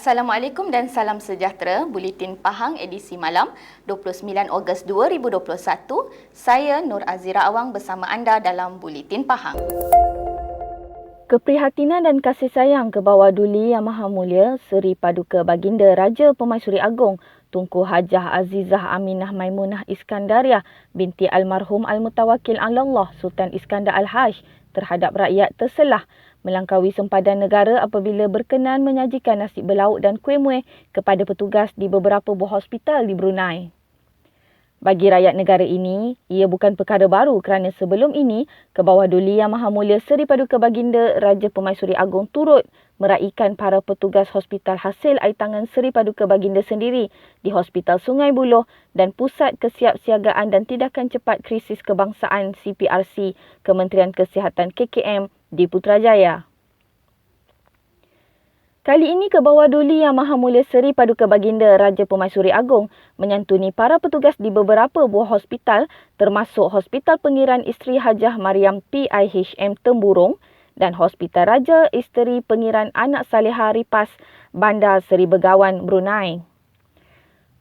Assalamualaikum dan salam sejahtera. Buletin Pahang edisi malam 29 Ogos 2021. Saya Nur Azira Awang bersama anda dalam Buletin Pahang. Keprihatinan dan kasih sayang ke bawah Duli Yang Maha Mulia Seri Paduka Baginda Raja Pemaisuri Agong Tunku Hajah Azizah Aminah Maimunah Iskandariah binti almarhum Al-Mutawakil Allah Sultan Iskandar Al-Haj terhadap rakyat terselah melangkaui sempadan negara apabila berkenan menyajikan nasi berlauk dan kuih muih kepada petugas di beberapa buah hospital di Brunei. Bagi rakyat negara ini, ia bukan perkara baru kerana sebelum ini, Kebawah Duli Yang Maha Mulia Seri Paduka Baginda Raja Pemaisuri Agong turut meraikan para petugas hospital hasil air tangan Seri Paduka Baginda sendiri di Hospital Sungai Buloh dan Pusat Kesiapsiagaan dan Tindakan Cepat Krisis Kebangsaan CPRC Kementerian Kesihatan KKM di Putrajaya. Kali ini Kebawah Duli Yang Maha Mulia Seri Paduka Baginda Raja Pemaisuri Agong menyantuni para petugas di beberapa buah hospital termasuk Hospital Pengiran Isteri Hajah Mariam PIHM Temburong dan Hospital Raja Isteri Pengiran Anak Saleha Ripas Bandar Seri Begawan, Brunei.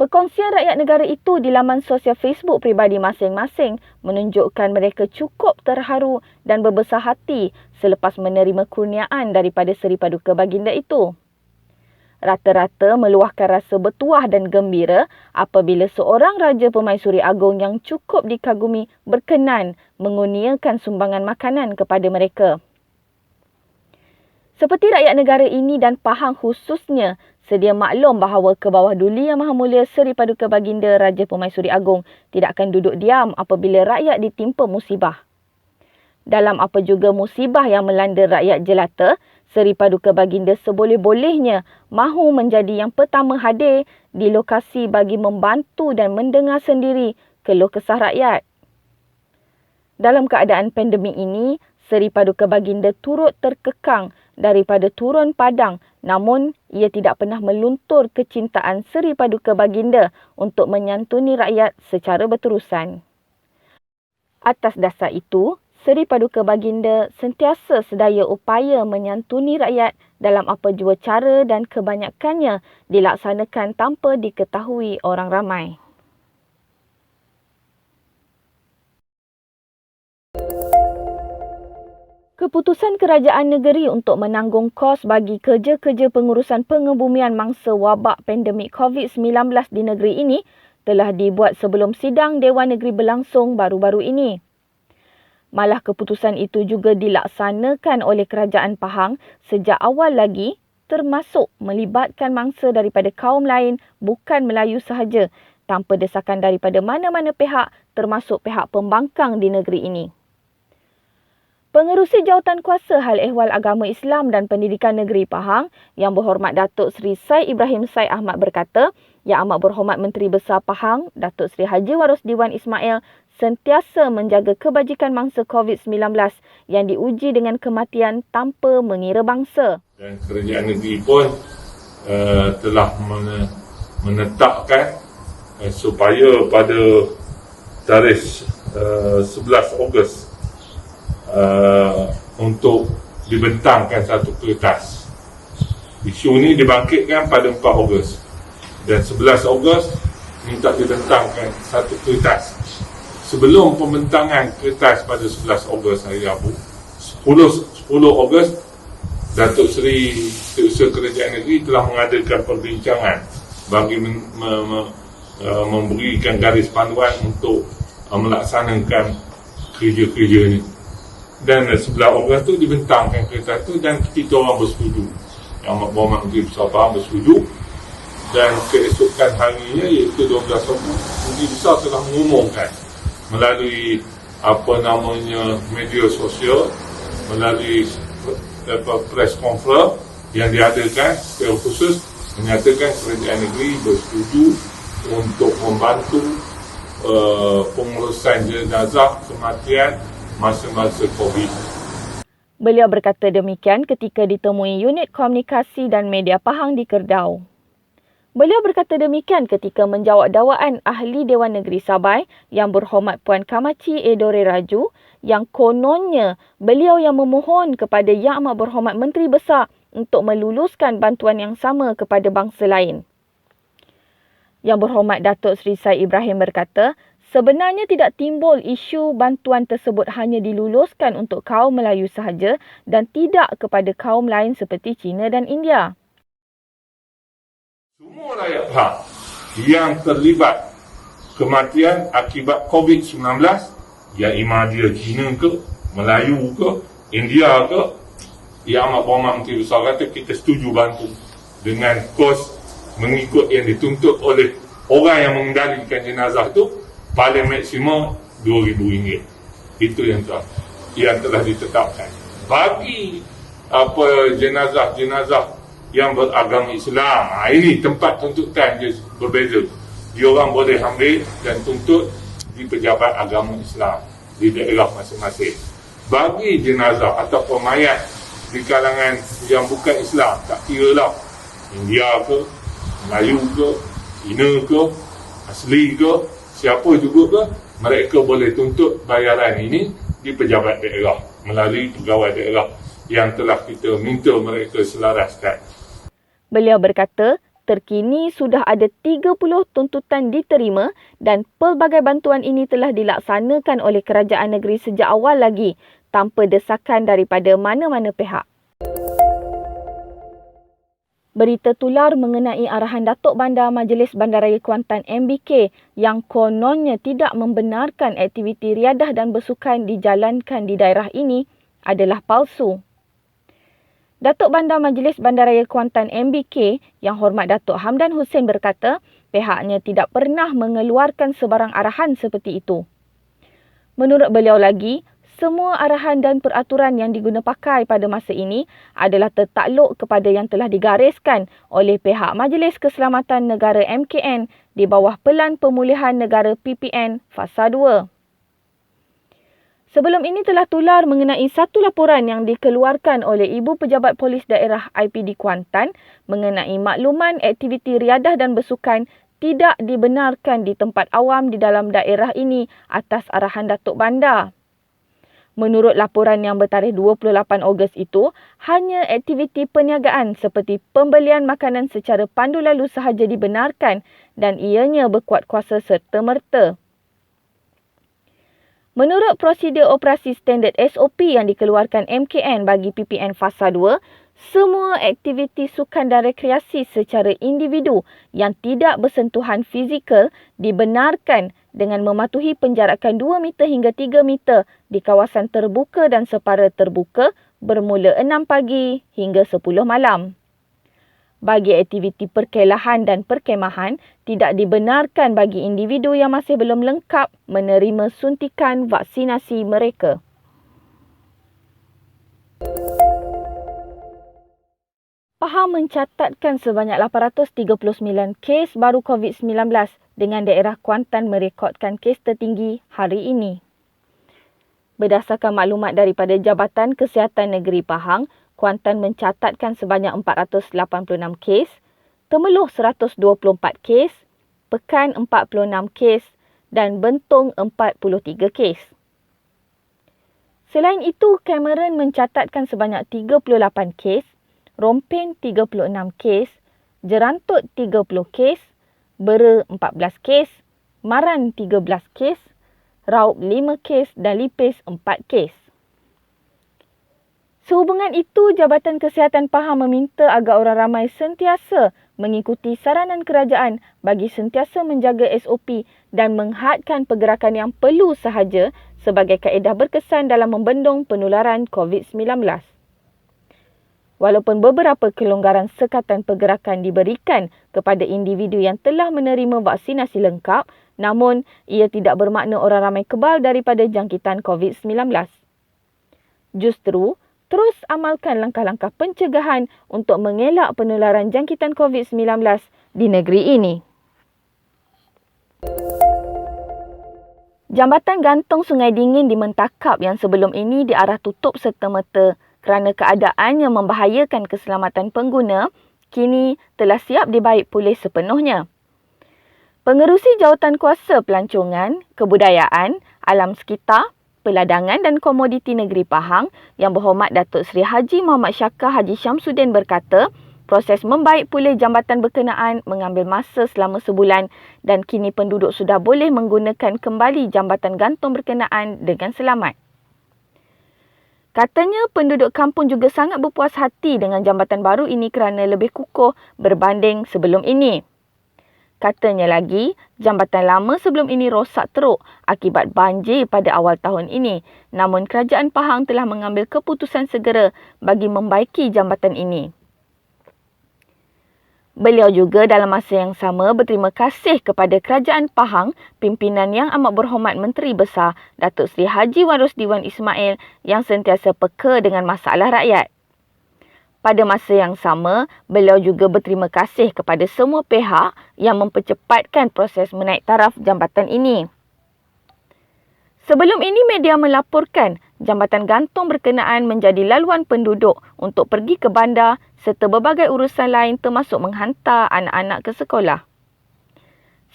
Perkongsian rakyat negara itu di laman sosial Facebook peribadi masing-masing menunjukkan mereka cukup terharu dan berbesar hati selepas menerima kurniaan daripada Seri Paduka Baginda itu. Rata-rata meluahkan rasa bertuah dan gembira apabila seorang Raja Pemaisuri Agong yang cukup dikagumi berkenan mengurniakan sumbangan makanan kepada mereka. Seperti rakyat negara ini dan Pahang khususnya, sedia maklum bahawa Kebawah Duli Yang Maha Mulia Seri Paduka Baginda Raja Pemaisuri Agong tidak akan duduk diam apabila rakyat ditimpa musibah. Dalam apa juga musibah yang melanda rakyat jelata, Seri Paduka Baginda seboleh-bolehnya mahu menjadi yang pertama hadir di lokasi bagi membantu dan mendengar sendiri keluh kesah rakyat. Dalam keadaan pandemik ini, Seri Paduka Baginda turut terkekang daripada turun padang, namun ia tidak pernah meluntur kecintaan Seri Paduka Baginda untuk menyantuni rakyat secara berterusan. Atas dasar itu, Seri Paduka Baginda sentiasa sedaya upaya menyantuni rakyat dalam apa jua cara dan kebanyakannya dilaksanakan tanpa diketahui orang ramai. Keputusan kerajaan negeri untuk menanggung kos bagi kerja-kerja pengurusan pengebumian mangsa wabak pandemik COVID-19 di negeri ini telah dibuat sebelum sidang Dewan Negeri berlangsung baru-baru ini. Malah keputusan itu juga dilaksanakan oleh kerajaan Pahang sejak awal lagi, termasuk melibatkan mangsa daripada kaum lain bukan Melayu sahaja tanpa desakan daripada mana-mana pihak termasuk pihak pembangkang di negeri ini. Pengerusi Jawatan Kuasa Hal Ehwal Agama Islam dan Pendidikan Negeri Pahang Yang Berhormat Datuk Seri Said Ibrahim Said Ahmad berkata, Yang Amat Berhormat Menteri Besar Pahang Datuk Seri Haji Warus Diwan Ismail sentiasa menjaga kebajikan mangsa COVID-19 yang diuji dengan kematian tanpa mengira bangsa. Dan kerajaan negeri pun telah menetapkan supaya pada tarikh 11 Ogos untuk dibentangkan satu kertas. Isu ini dibangkitkan pada 4 Ogos dan 11 Ogos minta dibentangkan satu kertas. Sebelum pembentangan kertas pada 11 Ogos hari Rabu, 10 Ogos, Datuk Seri Setiausaha Kerajaan Negeri telah mengadakan perbincangan bagi memberikan garis panduan untuk melaksanakan kerja-kerja ini. Dan 11 Ogos tu dibentangkan kereta tu dan kita orang bersetuju. Yang Amat Berhormat Menteri Besar Pahang bersetuju. Dan keesokan harinya iaitu 12 Ogos, Menteri Besar telah mengumumkan melalui media sosial, melalui press conference yang diadakan secara khusus menyatakan kerajaan negeri bersetuju untuk membantu pengurusan jenazah kematian masa-masa COVID. Beliau berkata demikian ketika ditemui unit komunikasi dan media Pahang di Keردau. Beliau berkata demikian ketika menjawab dakwaan Ahli Dewan Negeri Sabah Yang Berhormat Puan Kamachi Edore Raju yang kononnya beliau yang memohon kepada Yang Amat Berhormat Menteri Besar untuk meluluskan bantuan yang sama kepada bangsa lain. Yang Berhormat Datuk Seri Said Ibrahim berkata, sebenarnya tidak timbul isu bantuan tersebut hanya diluluskan untuk kaum Melayu sahaja dan tidak kepada kaum lain seperti China dan India. Semua rakyat Pahang yang terlibat kematian akibat COVID-19, yang imam dia China ke, Melayu ke, India ke, Yang Amat Berhormat Menteri Besar kata kita setuju bantu dengan kos mengikut yang dituntut oleh orang yang mengendalikan jenazah tu, paling maksimum RM2,000. Itu yang telah ditetapkan. Bagi jenazah-jenazah yang beragama Islam, ini tempat tuntutan dia berbeza. Dia orang boleh ambil dan tuntut di pejabat agama Islam di daerah masing-masing. Bagi jenazah atau mayat di kalangan yang bukan Islam, tak kira lah India ke, Melayu ke, Cina ke, asli ke, siapa juga ke, mereka boleh tuntut bayaran ini di pejabat daerah melalui pegawai daerah yang telah kita minta mereka selaraskan. Beliau berkata, terkini sudah ada 30 tuntutan diterima dan pelbagai bantuan ini telah dilaksanakan oleh kerajaan negeri sejak awal lagi tanpa desakan daripada mana-mana pihak. Berita tular mengenai arahan Datuk Bandar Majlis Bandaraya Kuantan MBK yang kononnya tidak membenarkan aktiviti riadah dan bersukan dijalankan di daerah ini adalah palsu. Datuk Bandar Majlis Bandaraya Kuantan MBK Yang Hormat Datuk Hamdan Hussein berkata pihaknya tidak pernah mengeluarkan sebarang arahan seperti itu. Menurut beliau lagi, semua arahan dan peraturan yang diguna pakai pada masa ini adalah tertakluk kepada yang telah digariskan oleh pihak Majlis Keselamatan Negara MKN di bawah Pelan Pemulihan Negara PPN Fasa 2. Sebelum ini telah tular mengenai satu laporan yang dikeluarkan oleh Ibu Pejabat Polis Daerah IPD Kuantan mengenai makluman aktiviti riadah dan bersukan tidak dibenarkan di tempat awam di dalam daerah ini atas arahan Datuk Bandar. Menurut laporan yang bertarikh 28 Ogos itu, hanya aktiviti perniagaan seperti pembelian makanan secara pandu lalu sahaja dibenarkan dan ianya berkuat kuasa serta-merta. Menurut prosedur operasi standard SOP yang dikeluarkan MKN bagi PPN Fasa 2, semua aktiviti sukan dan rekreasi secara individu yang tidak bersentuhan fizikal dibenarkan dengan mematuhi penjarakan 2 meter hingga 3 meter di kawasan terbuka dan separa terbuka bermula 6 pagi hingga 10 malam. Bagi aktiviti perkelahan dan perkemahan, tidak dibenarkan bagi individu yang masih belum lengkap menerima suntikan vaksinasi mereka. Pahang mencatatkan sebanyak 839 kes baru COVID-19 dengan daerah Kuantan merekodkan kes tertinggi hari ini. Berdasarkan maklumat daripada Jabatan Kesihatan Negeri Pahang, Kuantan mencatatkan sebanyak 486 kes, Temeloh 124 kes, Pekan 46 kes dan Bentong 43 kes. Selain itu, Cameron mencatatkan sebanyak 38 kes, Rompin 36 kes, Jerantut 30 kes, Bera 14 kes, Maran 13 kes, Raup 5 kes dan Lipis 4 kes. Sehubungan itu, Jabatan Kesihatan Pahang meminta agar orang ramai sentiasa mengikuti saranan kerajaan bagi sentiasa menjaga SOP dan menghadkan pergerakan yang perlu sahaja sebagai kaedah berkesan dalam membendung penularan COVID-19. Walaupun beberapa kelonggaran sekatan pergerakan diberikan kepada individu yang telah menerima vaksinasi lengkap, namun ia tidak bermakna orang ramai kebal daripada jangkitan COVID-19. Justru, terus amalkan langkah-langkah pencegahan untuk mengelak penularan jangkitan COVID-19 di negeri ini. Jambatan gantung Sungai Dingin di Mentakap yang sebelum ini diarah tutup serta-merta kerana keadaannya membahayakan keselamatan pengguna, kini telah siap dibaik pulih sepenuhnya. Pengerusi Jawatan Kuasa Pelancongan, Kebudayaan, Alam Sekitar, Peladangan dan Komoditi Negeri Pahang Yang Berhormat Datuk Seri Haji Muhammad Syakar Haji Syamsuddin berkata, proses membaik pulih jambatan berkenaan mengambil masa selama sebulan dan kini penduduk sudah boleh menggunakan kembali jambatan gantung berkenaan dengan selamat. Katanya penduduk kampung juga sangat berpuas hati dengan jambatan baru ini kerana lebih kukuh berbanding sebelum ini. Katanya lagi, jambatan lama sebelum ini rosak teruk akibat banjir pada awal tahun ini. Namun kerajaan Pahang telah mengambil keputusan segera bagi membaiki jambatan ini. Beliau juga dalam masa yang sama berterima kasih kepada Kerajaan Pahang, pimpinan Yang Amat Berhormat Menteri Besar Datuk Seri Haji Wan Rosdiwan Ismail yang sentiasa peka dengan masalah rakyat. Pada masa yang sama, beliau juga berterima kasih kepada semua pihak yang mempercepatkan proses menaik taraf jambatan ini. Sebelum ini media melaporkan jambatan gantung berkenaan menjadi laluan penduduk untuk pergi ke bandar serta berbagai urusan lain termasuk menghantar anak-anak ke sekolah.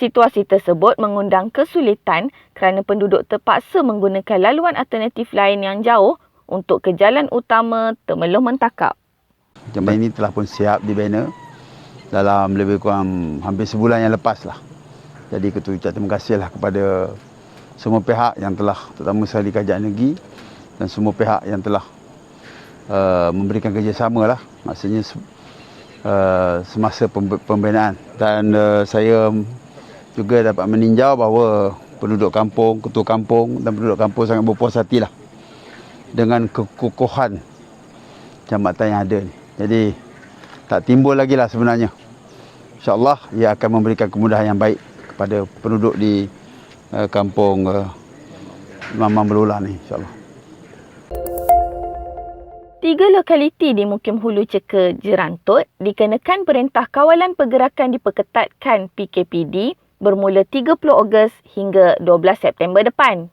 Situasi tersebut mengundang kesulitan kerana penduduk terpaksa menggunakan laluan alternatif lain yang jauh untuk ke jalan utama Temelloh Mentakap. Jambatan ini telah pun siap dibina dalam lebih kurang hampir sebulan yang lepas lah. Jadi kita ucap terima kasihlah kepada semua pihak yang telah, terutama sekali Kerajaan Negeri dan semua pihak yang telah memberikan kerjasama lah, maksudnya semasa pembinaan. Dan saya juga dapat meninjau bahawa penduduk kampung, ketua kampung dan penduduk kampung sangat berpuas hati lah dengan kekukuhan jambatan yang ada ni. Jadi tak timbul lagi lah sebenarnya. InsyaAllah ia akan memberikan kemudahan yang baik kepada penduduk di kampung Mamang Belulang ni, insyaAllah. 3 lokaliti di Mukim Hulu Ceka Jerantut dikenakan Perintah Kawalan Pergerakan diperketatkan PKPD bermula 30 Ogos hingga 12 September depan.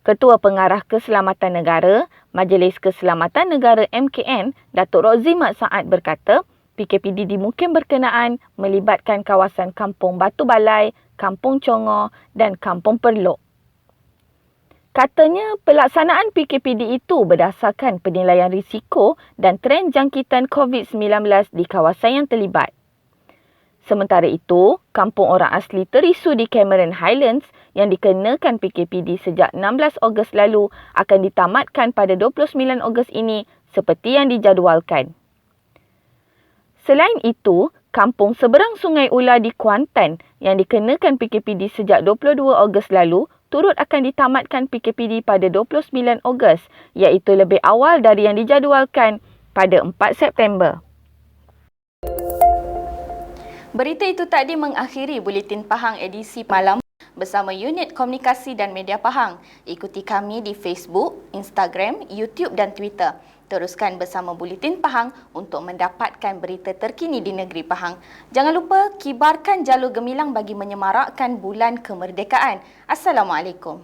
Ketua Pengarah Keselamatan Negara, Majlis Keselamatan Negara MKN, Datuk Rozi Mat Saad berkata, PKPD di Mukim berkenaan melibatkan kawasan Kampung Batu Balai, Kampung Congor dan Kampung Perlok. Katanya pelaksanaan PKPD itu berdasarkan penilaian risiko dan trend jangkitan COVID-19 di kawasan yang terlibat. Sementara itu, kampung orang asli Terisu di Cameron Highlands yang dikenakan PKPD sejak 16 Ogos lalu akan ditamatkan pada 29 Ogos ini seperti yang dijadualkan. Selain itu, kampung seberang Sungai Ula di Kuantan yang dikenakan PKPD sejak 22 Ogos lalu turut akan ditamatkan PKPD pada 29 Ogos iaitu lebih awal dari yang dijadualkan pada 4 September. Berita itu tadi mengakhiri Buletin Pahang edisi malam bersama Unit Komunikasi dan Media Pahang. Ikuti kami di Facebook, Instagram, YouTube dan Twitter. Teruskan bersama Buletin Pahang untuk mendapatkan berita terkini di negeri Pahang. Jangan lupa kibarkan jalur gemilang bagi menyemarakkan bulan kemerdekaan. Assalamualaikum.